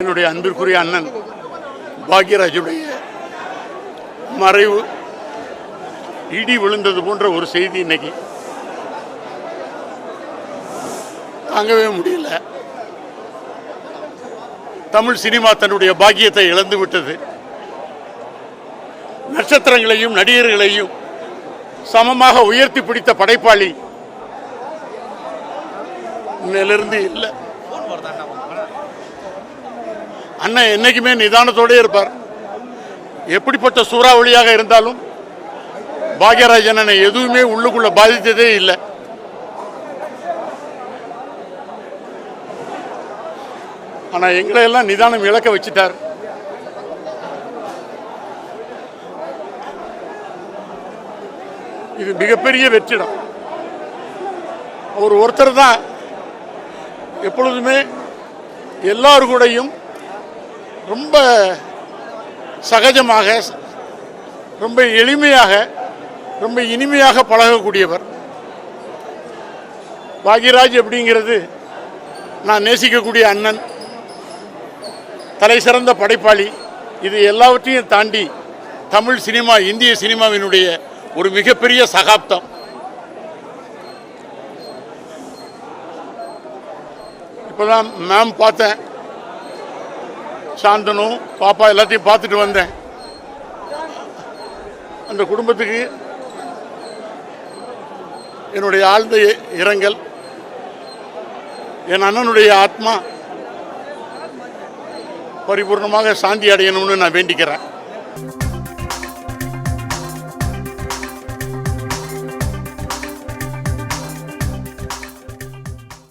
என்னுடைய அன்பிற்குரிய அண்ணன் பாக்யராஜுடைய மறைவு இடி விழுந்தது போன்ற ஒரு செய்தி இன்னைக்கு தாங்கவே முடியல. தமிழ் சினிமா தன்னுடைய பாக்கியத்தை இழந்து விட்டது. நட்சத்திரங்களையும் நடிகர்களையும் சமமாக உயர்த்தி பிடித்த படைப்பாளி இன்னிலிருந்து இல்லை. அண்ணன் என்னைக்குமே நிதானத்தோட இருப்பார். எப்படிப்பட்ட சூறாவளியாக இருந்தாலும் பாக்யராஜ் அண்ணனை எதுவுமே உள்ளுக்குள்ள பாதித்ததே இல்லை. ஆனா எங்களை எல்லாம் நிதானம் இழக்க வச்சிட்டார். இது மிகப்பெரிய வெற்றிடம். அவர் ஒருத்தர் தான் எப்பொழுதுமே எல்லாரு கூடயும் ரொம்ப சகஜமாக, ரொம்ப எளிமையாக, ரொம்ப இனிமையாக பழகக்கூடியவர். பாக்யராஜ் அப்படிங்கிறது நான் நேசிக்கக்கூடிய அண்ணன், தலை சிறந்த படைப்பாளி. இது எல்லாவற்றையும் தாண்டி தமிழ் சினிமா, இந்திய சினிமாவினுடைய ஒரு மிகப்பெரிய சகாப்தம். இப்போதான் மேம் பார்த்தேன், சாந்தனு பாப்பா எல்லாத்தையும் பார்த்துட்டு வந்தேன். அந்த குடும்பத்துக்கு என்னுடைய ஆழ்ந்த இரங்கல். என் அண்ணனுடைய ஆத்மா பரிபூர்ணமாக சாந்தி அடையணும்னு நான் வேண்டிக்கிறேன்.